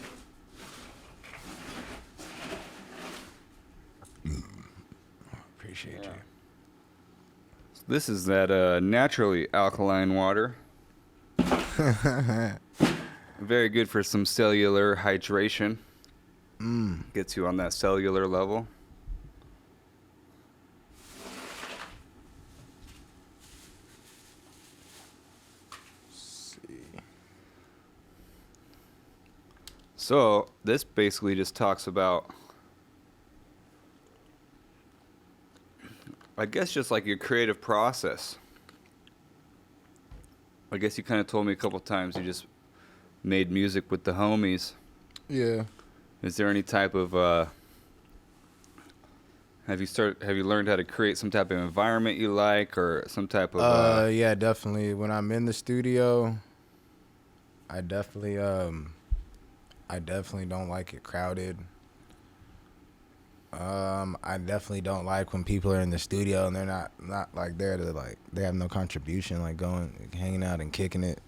Appreciate you.
This is that naturally alkaline water. Very good for some cellular hydration. Gets you on that cellular level. So this basically just talks about, I guess, just like your creative process. I guess you kind of told me a couple times you just made music with the homies.
Yeah.
Is there any type of have you learned how to create some type of environment you like, or some type of
Yeah, definitely. When I'm in the studio, I definitely don't like it crowded. I definitely don't like when people are in the studio and they're not like there to like, they have no contribution, like going hanging out and kicking it.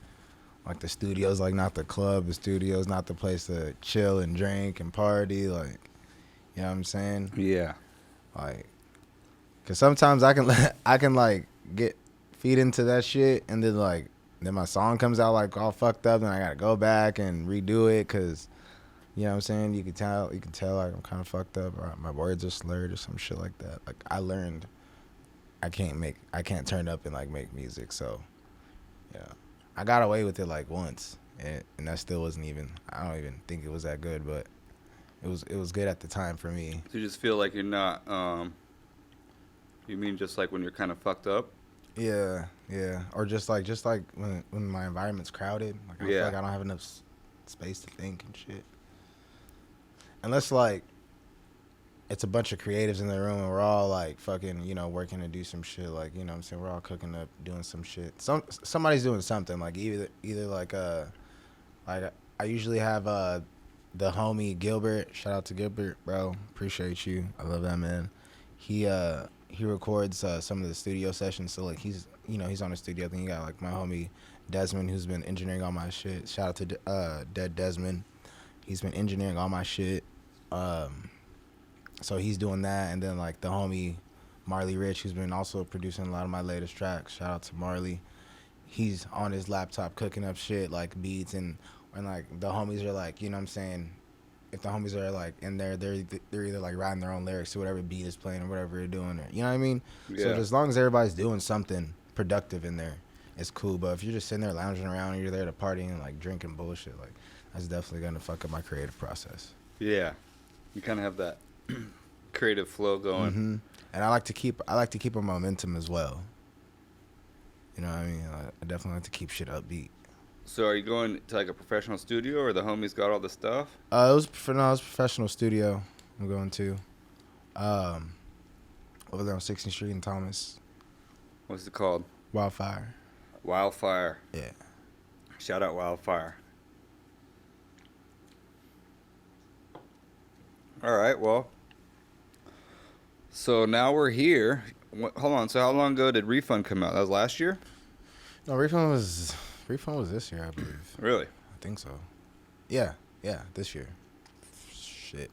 Like the studio's like not the club, the studio's not the place to chill and drink and party, like, you know what I'm saying?
Yeah.
Like, cause sometimes I can like feed into that shit, and then my song comes out like all fucked up, and I gotta go back and redo it, cause, you know what I'm saying, you can tell like I'm kind of fucked up, or my words are slurred or some shit like that. Like, I learned I can't turn up and like make music, so yeah, I got away with it like once, and that still wasn't even, I don't even think it was that good, but it was good at the time for me.
So you just feel like you're not you mean just like when you're kind of fucked up?
Yeah, or just like when my environment's crowded, like I feel like I don't have enough space to think and shit. Unless like it's a bunch of creatives in the room and we're all like fucking, you know, working to do some shit, like, you know what I'm saying, we're all cooking up, doing some shit. Somebody's doing something, like either like I usually have the homie Gilbert, shout out to Gilbert, bro, appreciate you, I love that man. He records some of the studio sessions, so like he's on the studio thing. You got like my homie Desmond, who's been engineering all my shit. Shout out to Dead Desmond. He's been engineering all my shit. So he's doing that, and then like the homie Marley Rich, who's been also producing a lot of my latest tracks. Shout out to Marley. He's on his laptop cooking up shit like beats, and like the homies are like, you know what I'm saying, if the homies are like in there, they're either like writing their own lyrics to whatever beat is playing or whatever they're doing, or, you know what I mean?
Yeah.
So as long as everybody's doing something productive in there, it's cool. But if you're just sitting there lounging around and you're there to party and like drinking bullshit, like that's definitely gonna fuck up my creative process. Yeah.
You kind of have that creative flow going.
Mm-hmm. And I like to keep a momentum as well. You know what I mean? I definitely like to keep shit upbeat.
So are you going to like a professional studio, or the homies got all the stuff?
It was professional studio I'm going to. Over there on 16th Street in Thomas.
What's it called?
Wildfire.
Wildfire.
Yeah.
Shout out Wildfire. All right, well. So now we're here. Hold on. So how long ago did Refund come out? That was last year?
No, Refund was this year, I believe.
Really?
I think so. Yeah, this year. Shit.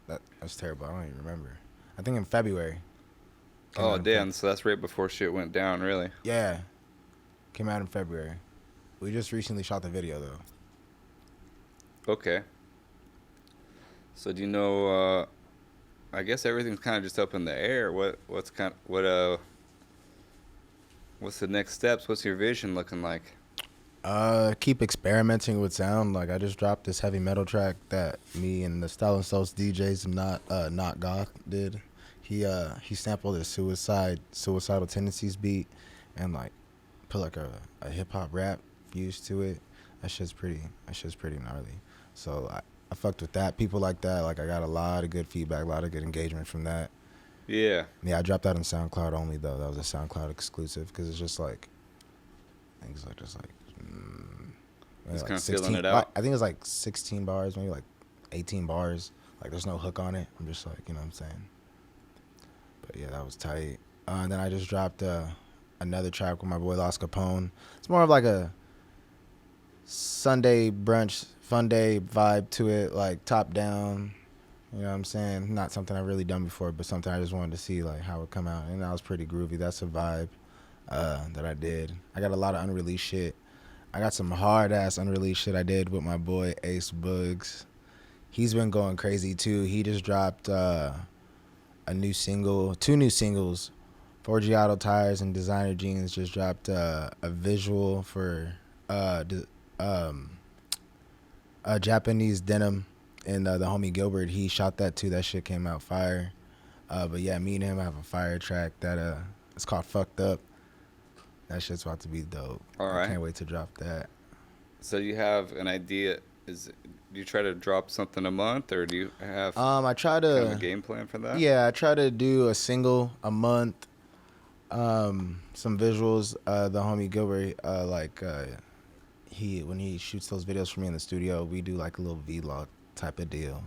That's terrible. I don't even remember. I think in February.
Oh, damn. So that's right before shit went down, really?
Yeah. Came out in February. We just recently shot the video, though.
Okay. So do you know, I guess everything's kind of just up in the air. What's the next steps? What's your vision looking like?
Keep experimenting with sound. Like, I just dropped this heavy metal track that me and the Style and Souls DJs not Goth did. He sampled a Suicidal Tendencies beat and like put like a hip hop rap fuse to it. That shit's pretty gnarly. So I fucked with that. People like that. Like, I got a lot of good feedback, a lot of good engagement from that.
Yeah.
Yeah, I dropped that on SoundCloud only, though. That was a SoundCloud exclusive because it's just like, things like just like maybe
Just
like
kinda feeling
16
it out?
I think it's like 16 bars, maybe like 18 bars. Like there's no hook on it. I'm just like, you know what I'm saying? But yeah, that was tight. And then I just dropped another track with my boy Los Capone. It's more of like a Sunday brunch, fun day vibe to it, like top down. You know what I'm saying? Not something I've really done before, but something I just wanted to see like how it come out. And that was pretty groovy. That's a vibe that I did. I got a lot of unreleased shit. I got some hard ass unreleased shit I did with my boy Ace Boogs. He's been going crazy too. He just dropped a new single, two new singles. 4G Auto Tires and Designer Jeans just dropped a visual for Japanese denim, and the homie Gilbert, he shot that too. That shit came out fire. But yeah, me and him have a fire track that it's called Fucked Up. That shit's about to be dope.
All right.
I can't wait to drop that.
So you have an idea? Do you try to drop something a month, or do you have
I try
kind of a
to
game plan for that?
Yeah, I try to do a single a month. Some visuals. The homie Gilbert, when he shoots those videos for me in the studio, we do like a little vlog type of deal.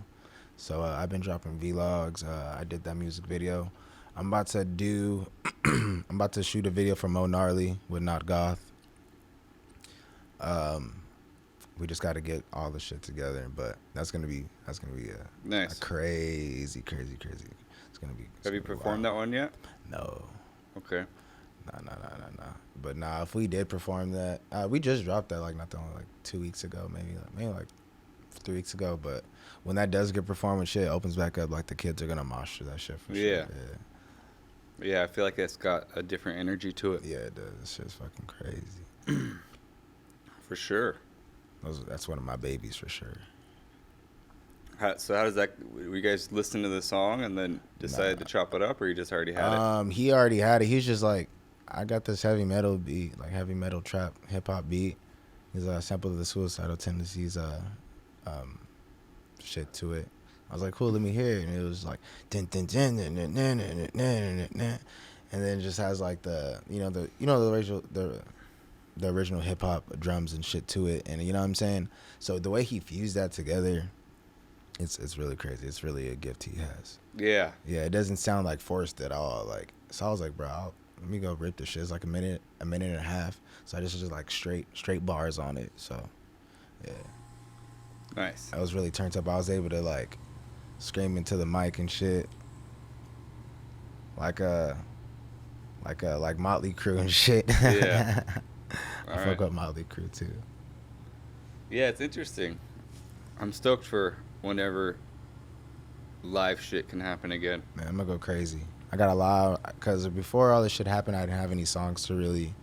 So I've been dropping vlogs. I did that music video. I'm about to shoot a video for Moe Marley with Not Goth. We just got to get all the shit together, but that's gonna be
Nice.
a crazy. It's gonna be.
Have you performed that one yet?
No.
Okay.
No. But nah, if we did perform that, we just dropped that like 2 weeks ago, maybe like 3 weeks ago. But when that does get performed, when shit opens back up, like the kids are gonna mosh to that shit for
Yeah.
sure.
Yeah, I feel like it's got a different energy to it.
Yeah, it does. This shit's fucking crazy.
For sure.
That's one of my babies for sure.
So how does that? Were you guys listen to the song and then decided to chop it up, or you just already had it?
He already had it. He's just like, I got this heavy metal beat, like heavy metal trap hip hop beat. He's a sample of the Suicidal Tendencies shit to it. I was like, cool, let me hear it. And it was like, din, din, din, din, din, din, din, din, din, din. And then it just has like the original hip hop drums and shit to it, and you know what I'm saying. So the way he fused that together, it's really crazy. It's really a gift he has.
Yeah.
Yeah, it doesn't sound like forced at all. Like, so I was like, bro, let me go rip this shit. It's like a minute and a half. So I just like straight bars on it. So yeah,
Nice.
I was really turned up. I was able to like scream into the mic and shit, like Motley Crue and shit.
Yeah.
I fuck up Motley Crue too.
Yeah, it's interesting. I'm stoked for whenever live shit can happen again.
Man, I'm gonna go crazy. I got a lot, because before all this shit happened, I didn't have any songs to really,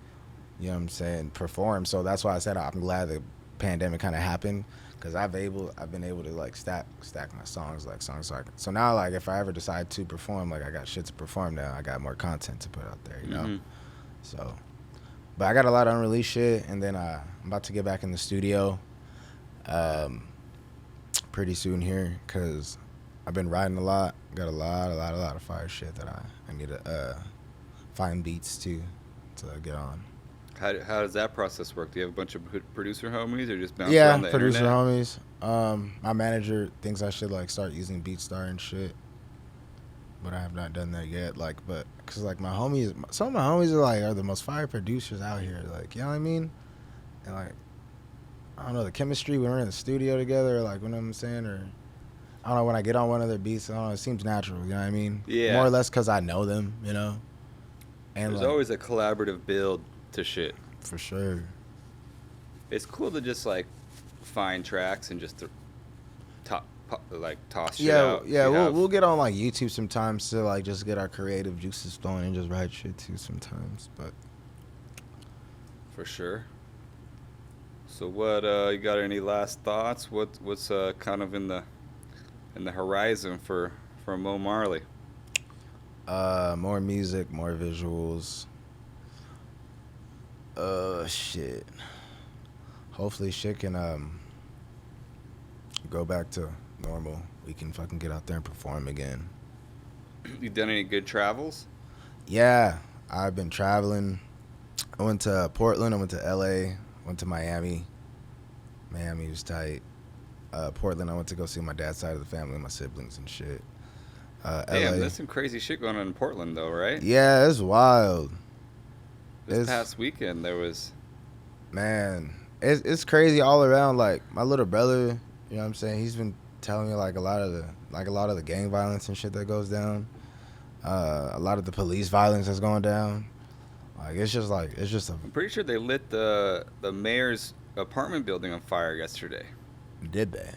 you know what I'm saying, perform. So that's why I said I'm glad the pandemic kind of happened, because I've been able to like stack my songs, like songs. So now, like, if I ever decide to perform, like, I got shit to perform now. I got more content to put out there, you know.
Mm-hmm.
So, but I got a lot of unreleased shit, and then I'm about to get back in the studio pretty soon here, because I've been writing a lot. Got a lot of fire shit that I need to find beats to get on.
How does that process work? Do you have a bunch of producer homies, or just bounce around the
producer
internet?
homies. My manager thinks I should like start using BeatStar and shit, but I have not done that yet. Like, but cause like some of my homies are the most fire producers out here. Like, you know what I mean? And like, I don't know, the chemistry when we're in the studio together, like, you know what I'm saying, or I don't know, when I get on one of their beats, I don't know, it seems natural. You know what I mean?
Yeah.
More or less because I know them. You know. And
There's
like,
always a collaborative build to shit.
for sure.
It's cool to just like find tracks and just toss shit
Yeah,
out.
yeah, we'll get on like YouTube sometimes to like just get our creative juices flowing and just write shit too sometimes. But
For sure. So what? You got any last thoughts? What's kind of in the horizon for Moe Marley?
more music, more visuals. Shit. Hopefully shit can go back to normal. We can fucking get out there and perform again.
You done any good travels?
Yeah, I've been traveling. I went to Portland. I went to LA. Went to Miami. Miami was tight. Portland, I went to go see my dad's side of the family, my siblings and shit.
Damn,
LA.
there's some crazy shit going on in Portland, though, right?
Yeah, it's wild.
This past weekend, there was...
Man, it's crazy all around. Like, my little brother, you know what I'm saying? He's been telling me, like, a lot of the gang violence and shit that goes down. A lot of the police violence that's going down. Like, it's just
I'm pretty sure they lit the mayor's apartment building on fire yesterday.
Did they?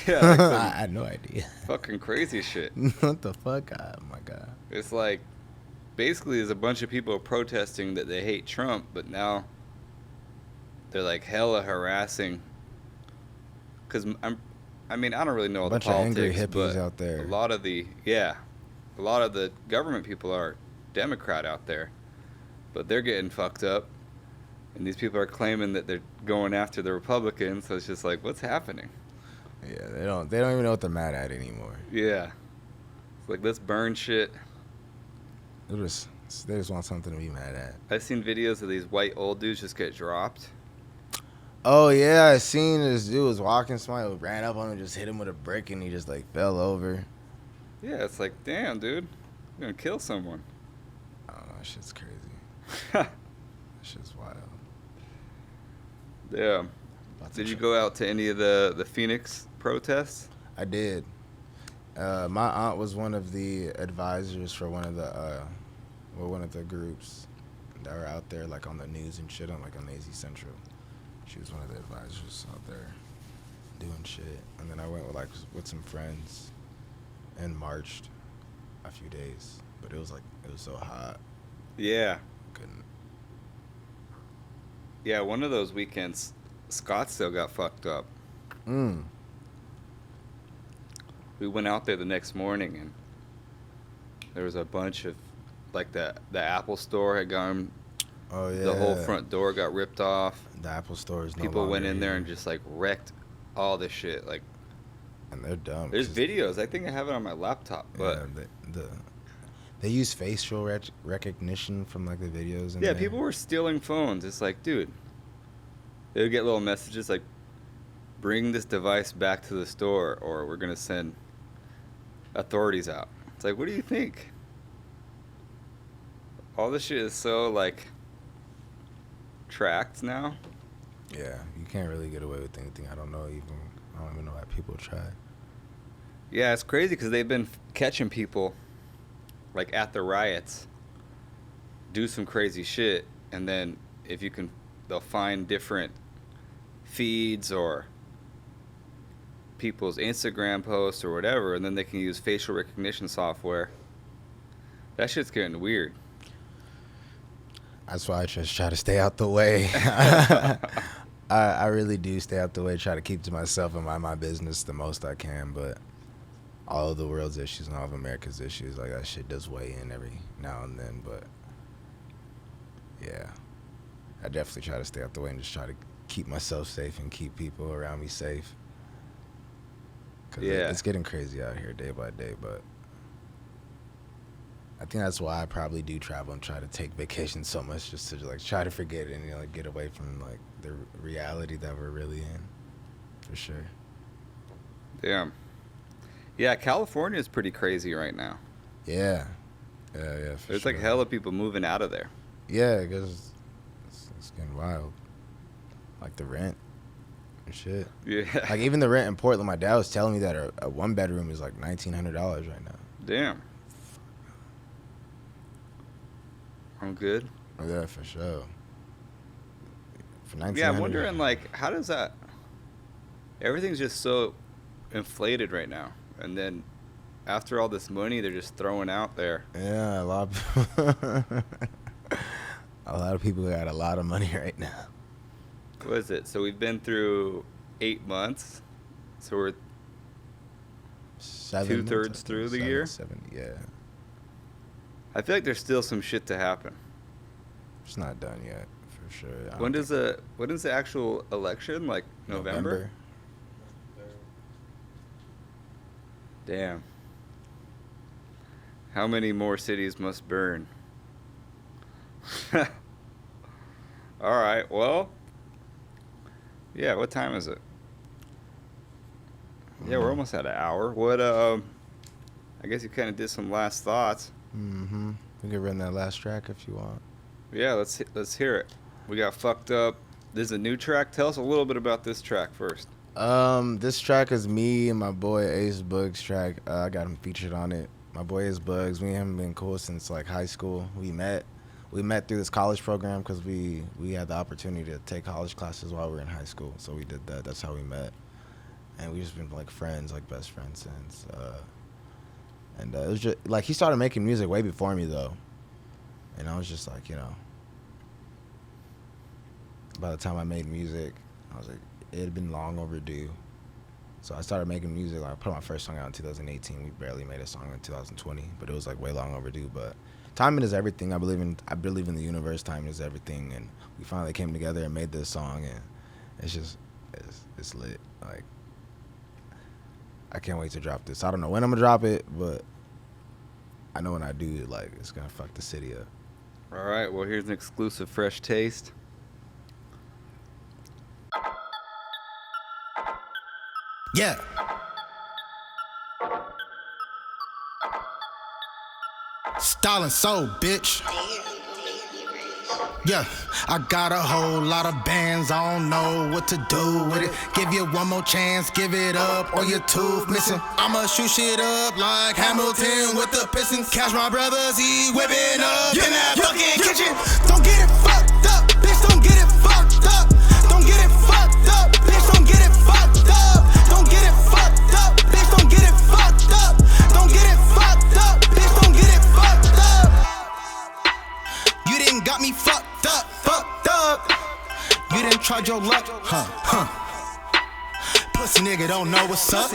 Yeah, like some
I had no idea.
fucking crazy shit.
What the fuck? Oh my god.
It's like, basically, there's a bunch of people protesting that they hate Trump, but now they're like hella harassing. Because I mean, I don't really know all the
Bunch of angry
politics,
hippies
but
out there.
a lot of the government people are Democrat out there, but they're getting fucked up, and these people are claiming that they're going after the Republicans. So it's just like, what's happening?
Yeah, they don't even know what they're mad at anymore.
Yeah, it's like, let's burn shit.
They just want something to be mad at.
I've seen videos of these white old dudes just get dropped.
Oh yeah, I seen this dude was walking, somebody ran up on him, just hit him with a brick, and he just like fell over.
Yeah, it's like, damn, dude, you're gonna kill someone.
I don't know, that shit's crazy. That shit's wild.
Yeah.
About to
Did you
try-
go out to any of the Phoenix protests?
I did. My aunt was one of the advisors for one of the groups that were out there, like on the news and shit, on AZ Central. She was one of the advisors out there doing shit. And then I went with some friends and marched a few days. But it was so hot.
Yeah.
Couldn't.
Yeah, one of those weekends, Scottsdale got fucked up. We went out there the next morning, and there was a bunch of, like, the Apple store had gone.
Oh yeah.
The whole front door got ripped off.
The Apple store is no
People went
longer
in there
here.
and just, like, wrecked all this shit. Like,
And they're dumb.
there's
'cause-
videos. I think I have it on my laptop. But
yeah, they use facial recognition from like the videos.
yeah, people were stealing phones. It's like, dude, they would get little messages like, bring this device back to the store or we're going to send authorities out. It's like, what do you think? All this shit is so, like, tracked now.
Yeah, you can't really get away with anything. I don't even know why people try.
Yeah, it's crazy because they've been catching people, like, at the riots, do some crazy shit, and then if you can, they'll find different feeds or people's Instagram posts or whatever, and then they can use facial recognition software. That shit's getting weird.
That's why I just try to stay out the way. I really do stay out the way, try to keep to myself and mind my business the most I can, but all of the world's issues and all of America's issues, like, that shit does weigh in every now and then, but yeah, I definitely try to stay out the way and just try to keep myself safe and keep people around me safe. 'Cause
Yeah.
it's getting crazy out here day by day, but I think that's why I probably do travel and try to take vacations so much, just to like try to forget it and, you know, like, get away from like the reality that we're really in, for sure.
Damn. Yeah, California is pretty crazy right now.
Yeah, for
There's
sure.
like hella people moving out of there.
Yeah, because it's getting wild. Like the rent and shit.
Yeah.
Like even the rent in Portland, my dad was telling me that a one bedroom is like $1,900 right now.
Damn. I'm good.
Oh, yeah, for sure. For $1,900.
Yeah, I'm wondering, like, how does that... Everything's just so inflated right now. And then after all this money they're just throwing out there.
Yeah, a lot of people got a lot of money right now.
What is it? So we've been through 8 months. So we're
7
2/3
months, I think.
through the year?
7, yeah.
I feel like there's still some shit to happen.
It's not done yet, for sure. I
When
don't
does the actual election? Like
think-
November? Damn. How many more cities must burn? All right. Well, Yeah, what time is it? Yeah, we're almost at an hour. What, I guess you kind of did some last thoughts.
Mm-hmm. We can run that last track if you want.
Yeah, let's hear it. We got Fucked Up. This is a new track. Tell us a little bit about this track first.
This track is me and my boy Ace Bugs track. I got him featured on it. My boy Ace Bugs. We haven't been cool since like high school. We met through this college program because we had the opportunity to take college classes while we were in high school. So we did that. That's how we met. And we've just been like friends, like best friends since. And it was just like he started making music way before me though. And I was just like, you know, by the time I made music, I was like, it had been long overdue. So I started making music. Like, I put my first song out in 2018. We barely made a song in 2020, but it was like way long overdue. But timing is everything. I believe in the universe. Timing is everything. And we finally came together and made this song, and it's lit. Like, I can't wait to drop this. I don't know when I'm gonna drop it, but I know when I do, like, it's gonna fuck the city up.
All right, well, here's an exclusive Phresh taste.
Yeah. Stylin' soul, bitch. Yeah, I got a whole lot of bands, I don't know what to do with it. Give you one more chance, give it up, or your tooth missing. I'ma shoot shit up like Hamilton with the Pistons. Catch my brothers, he whipping up in that fucking kitchen. Don't get it fucked up, bitch, don't get it fucked up. Don't get it fucked up, bitch, don't get it fucked up. Don't get it fucked up, bitch, don't get it fucked up. Don't get it fucked up, bitch, don't get it fucked up. You didn't got me fucked up, fucked up. You didn't try your luck, huh. Pussy nigga don't know what's up.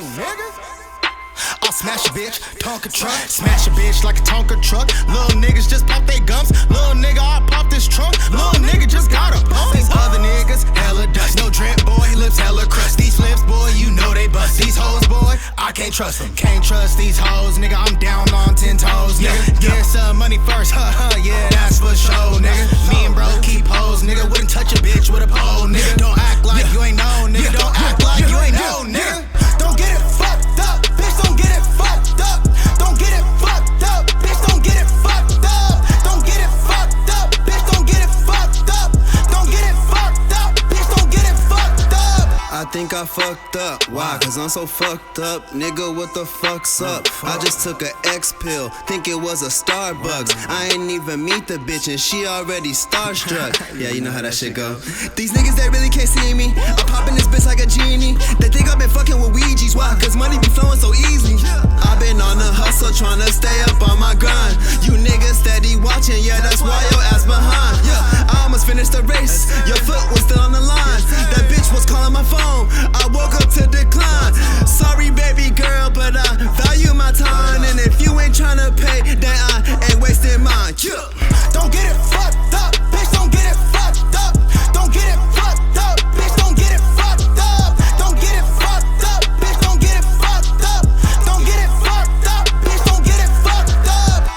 I'll smash a bitch, Tonka truck. Smash a bitch like a Tonka truck. Little niggas just pop they gums. Little nigga, I'll pop this trunk. Little nigga just got a pump. These other niggas, hella dust. No drip, boy, lips hella crust. These lips, boy, you know they bust. These hoes, boy, I can't trust them. Can't trust these hoes, nigga, I'm down on 10 toes, nigga. Get some money first, yeah, that's for sure, nigga. Me and bro keep hoes, nigga. Wouldn't touch a bitch with a pole, nigga. Don't act like you ain't know, nigga. Don't act like you ain't know, nigga. Don't get it fucked up, bitch, don't get it fucked up. Don't get it fucked up, bitch, don't get it fucked up. Don't get it fucked up, bitch, don't get it fucked up. Don't get it fucked up, bitch, don't get it fucked up.
I think I fucked up. Why? Cause I'm so fucked up. Nigga, what the fuck's up? I just took a X pill, think it was a Starbucks. I ain't even meet the bitch and she already starstruck. Yeah, you know how that shit go. These niggas, they really can't see me. I'm popping this bitch like a genie. They think I've been fucking with Ouija's. Why? Cause money be flowing so easy. I've been on the hustle, tryna stay up on my grind. You niggas steady watching, yeah, that's why your ass behind. Yeah, I almost finished the race. Your foot was still on the line. That bitch was calling my phone. I woke up to decline. Sorry, baby girl, but I value my time. And if you ain't tryna pay, then I ain't wasting mine. Yeah.
Don't get it fucked up, bitch, don't get it fucked up. Don't get it fucked up, bitch, don't get it fucked up. Don't get it fucked up, bitch, don't get it fucked up. Don't get it fucked up, bitch, don't get it fucked up.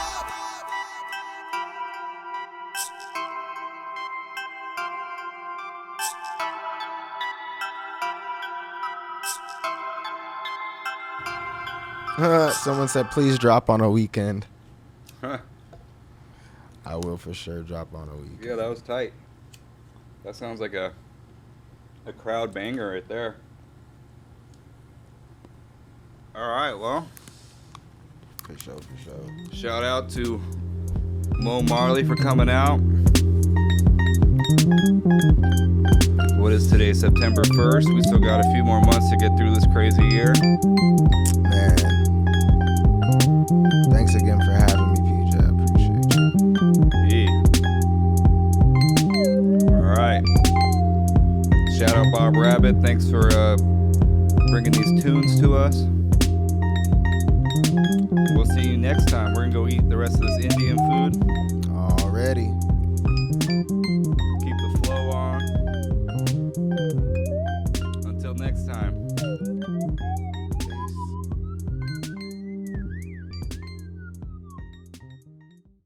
Someone said, please drop on a weekend.
Huh.
I will for sure drop on a weekend.
Yeah, that was tight. That sounds like a crowd banger right there. All right, well,
For sure.
shout out to Moe Marley for coming out. What is today, September 1st? We still got a few more months to get through this crazy year.
Man. Thanks again for having me, PJ. I appreciate you.
Yeah. All right. Shout out Bob Rabbit. Thanks for bringing these tunes to us. We'll see you next time. We're going to go eat the rest of this Indian food.
Already.